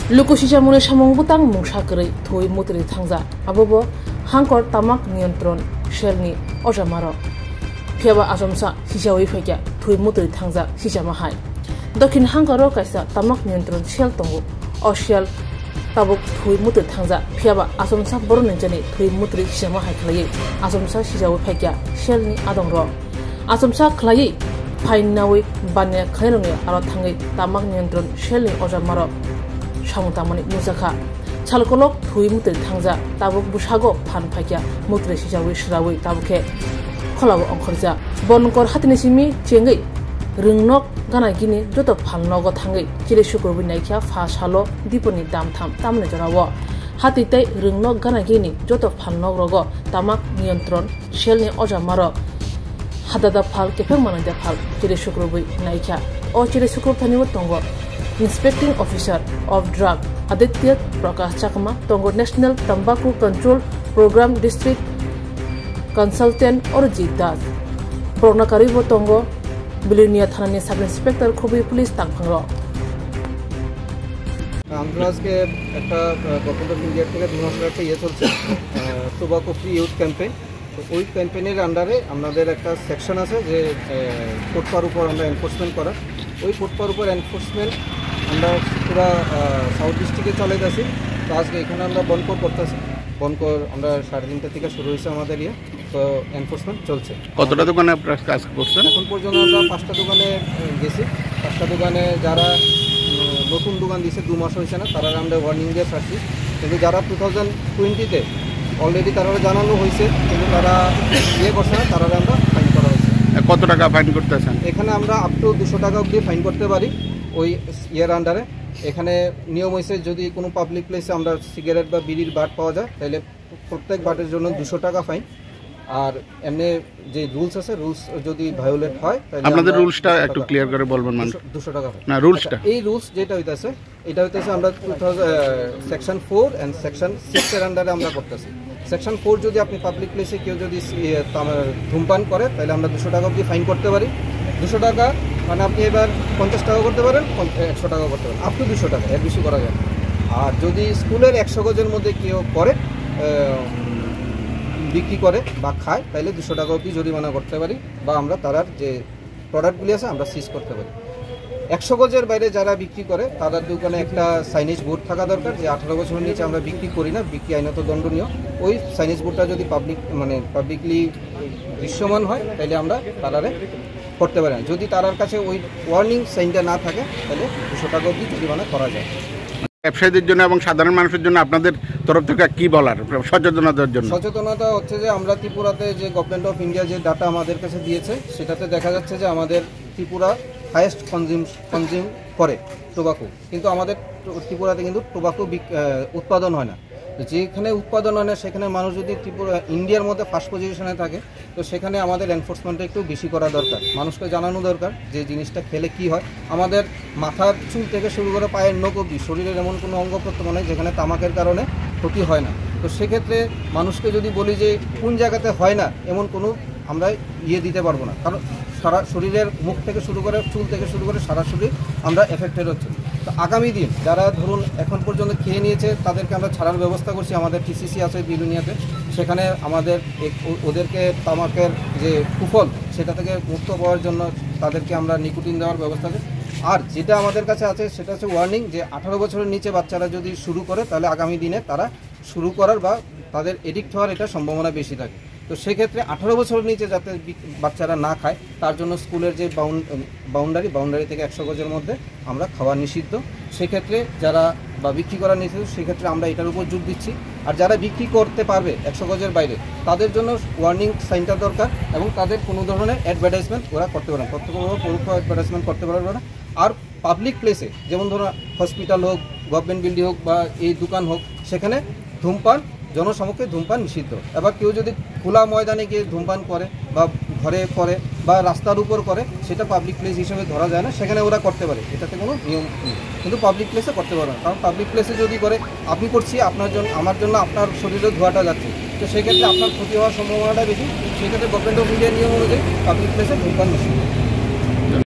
Lukusijamune samung butang mungsakri thui mutri thangja abobo hangkor tamak niyontron shelni ojamaro phiaba asomsa sijawi phekya thui mutri thangja sijama hai dokhin hangkaro kaisa tamak niyontron shel tongo oshel tabuk thui mutri thangja phiaba asomsa bornenjani thui mutri sijama hai khlai asomsa sijawi phekya shelni adongro asomsa khlai phainawi bane khairone aro thangai tamak niyontron shelni ojamaro Shamutamani Musaka Chalkolok Tui Mutre Tangza Tabuk Bushago Pan Pakia Mutre Shijawi Shrawi Tabuke Kolabo Onkorja Bonkor Hatinisimi Chengi Ringnok Gana Gini Joto Panogo Tangi Chile Shukur Nakia Fashalo Diponi Dam Tam Tamne Jorawa Hatite Ringnok Gana Gini Joto Panogo Tamak Niyontron Shelni Ojamaro Hadada Pal Kepemana de Pal Chile Shukur Nakia O Chile Shukur Taniwa Tongo Inspecting Officer of Drug Aditya Prakash Chakma Tongo National Tobacco Control Program District Consultant Orjit Das Borna Karibo Tongo Bilunia Thanani Sub Inspector Khubi Police Tangphangro Andras ke ekta Government of India থেকে 2 মাস একটা ইয়ে চলছে tobacco free youth campaign তো ওই ক্যাম্পেইনের আন্ডারে আমাদের একটা section আছে যে ফুটপার উপর আমরা এনফোর্সমেন্ট করা ওই ফুটপার উপর এনফোর্সমেন্ট আমরা পুরো সাউথ ডিস্ট্রিক্টে চলে যাচ্ছি তো আজকে এখানে আমরা বনকর করতেছি বনকর আমরা 3:30 থেকে শুরু হয়েছে আমাদের ইয়ে তো এনফোর্সমেন্ট চলছে কতটা দোকানে আপনারা কাজ করছেন এখন পর্যন্ত আমরা 5টা দোকানে গেছি 5টা দোকানে যারা নতুন দোকান দিয়েছে 2 মাস হয়েছে না তারা আমরা ওয়ার্নিং দিয়ে ছাড়ছি কিন্তু যারা 2020-তে অলরেডি তারা জানানো হয়েছে কিন্তু তারা ইয়ে করছে না তারা আমরা ফাইন করা হয়েছে কত টাকা ফাইন করতেছেন এখানে আমরা আপ টু 200 টাকা অবধি ফাইন করতে পারি ওই ইয়ার আন্ডারে এখানে নিয়ম হয়েছে যদি কোনো পাবলিক প্লেসে আমরা সিগারেট বা বিড়ির বাট পাওয়া যায় তাহলে প্রত্যেক বাটের জন্য 200 টাকা ফাইন আর এমনি যে রুলস আছে রুলস যদি ভায়োলেট হয় তাহলে আপনাদের রুলসটা একটু ক্লিয়ার করে বলবেন মানে 200 টাকা না রুলসটা এই রুলস যেটা হইতাছে এটা হইতাছে আমরা সেকশন 4 এন্ড সেকশন 6 এর আন্ডারে আমরা করতেছি সেকশন 4 যদি আপনি পাবলিক প্লেসে কেউ যদি ধূমপান করে তাহলে আমরা 200 টাকা অবধি ফাইন করতে পারি 200 টাকা মানে আপনি এবার 50 টাকা করতে পারেন 100 টাকা করতে পারেন আপ টু 200 টাকা এর বেশি করা যায় আর যদি স্কুলের 100 গজের মধ্যে কেউ করে বিক্রি করে বা খায় তাহলে 200 টাকা অবধি জরিমানা করতে পারি বা আমরা তার যে প্রোডাক্টগুলি আছে আমরা সিজ করতে পারি 100 গজের বাইরে যারা বিক্রি করে তাদের দোকানে একটা সাইনেজ বোর্ড থাকা দরকার যে 18 বছরের নিচে আমরা বিক্রি করি না বিক্রি আইনত দণ্ডনীয় ওই সাইনেজ বোর্ডটা যদি পাবলিকলি দৃশ্যমান হয় তাহলে আমরা তারারে করতে পারি না যদি তার কাছে ওই ওয়ার্নিং সাইনটা না থাকে তাহলে 200 টাকা অবধি জরিমানা করা যায় ব্যবসায়ীদের জন্য এবং সাধারণ মানুষের জন্য আপনাদের তরফ থেকে কি বলার সচেতনতার জন্য সচেতনতা হচ্ছে যে আমরা ত্রিপুরাতে যে গভর্নমেন্ট অফ ইন্ডিয়া যে ডাটা আমাদের কাছে দিয়েছে সেটাতে দেখা যাচ্ছে যে আমাদের ত্রিপুরা হাইয়েস্ট কনজিউম করে টোবাকো কিন্তু আমাদের ত্রিপুরাতে কিন্তু টোবাকো উৎপাদন হয় না যেখানে উৎপাদন হয় না সেখানে মানুষ যদি ত্রিপুরা ইন্ডিয়ার মধ্যে ফার্স্ট পজিশনে থাকে তো সেখানে আমাদের এনফোর্সমেন্টটা একটু বেশি করা দরকার মানুষকে জানানো দরকার যে জিনিসটা খেলে কি হয় আমাদের মাথার চুল থেকে শুরু করে পায়ের নখ অবধি শরীরের এমন কোনো অঙ্গ প্রত্যঙ্গ নেই যেখানে তামাকের কারণে ক্ষতি হয় না তো সেক্ষেত্রে মানুষকে যদি বলি যে কোন জায়গাতে হয় না এমন কোনো আমরা ইয়ে দিতে পারবো না কারণ সারা শরীরের মুখ থেকে শুরু করে চুল থেকে শুরু করে সারা শরীর আমরা এফেক্টেড হচ্ছে তো আগামী দিন যারা ধরুন এখন পর্যন্ত খেয়ে নিয়েছে তাদেরকে আমরা ছাড়ার ব্যবস্থা করছি আমাদের টিসিসি আছে বিলুনিয়াতে সেখানে আমাদের ওদেরকে তামাকের যে কুফল সেটা থেকে মুক্ত পাওয়ার জন্য তাদেরকে আমরা নিকোটিন দেওয়ার ব্যবস্থা আছে আর যেটা আমাদের কাছে আছে সেটা হচ্ছে ওয়ার্নিং যে 18 বছরের নিচে বাচ্চারা যদি শুরু করে তাহলে আগামী দিনে তারা শুরু করার বা তাদের এডিক্ট হওয়ার এটা সম্ভাবনা বেশি থাকে তো সেক্ষেত্রে 18 বছরের নিচে যাতে বাচ্চারা না খায় তার জন্য স্কুলের যে বাউন্ডারি থেকে 100 গজের মধ্যে আমরা খাওয়া নিষিদ্ধ সেক্ষেত্রে যারা বা বিক্রি করা নিষিদ্ধ সেক্ষেত্রে আমরা এটার উপর জোর দিচ্ছি আর যারা বিক্রি করতে পারবে 100 গজের বাইরে তাদের জন্য ওয়ার্নিং সাইনটা দরকার এবং তাদের কোনো ধরনের অ্যাডভার্টাইজমেন্ট ওরা করতে পারে না প্রত্যক্ষভাবে পরোক্ষ অ্যাডভার্টাইজমেন্ট করতে পারবে না আর পাবলিক প্লেসে যেমন ধরুন হসপিটাল হোক গভর্নমেন্ট বিল্ডিং হোক বা এই দোকান হোক সেখানে ধূমপান জনসমক্ষে ধূমপান নিষিদ্ধ এবার কেউ যদি খোলা ময়দানে গিয়ে ধূমপান করে বা ঘরে করে বা রাস্তার উপর করে সেটা পাবলিক প্লেস হিসেবে ধরা যায় না সেখানে ওরা করতে পারে এটাতে কোনো নিয়ম নেই কিন্তু পাবলিক প্লেসে করতে পারবে না কারণ পাবলিক প্লেসে যদি করে আপনি করছি আপনার জন্য আমার জন্য আপনার শরীরে ধোঁয়াটা যাচ্ছে তো সেক্ষেত্রে আপনার ক্ষতি হওয়ার সম্ভাবনাটা বেশি সেক্ষেত্রে গভর্নমেন্ট অফ ইন্ডিয়ার নিয়ম অনুযায়ী পাবলিক প্লেসে ধূমপান নিষিদ্ধ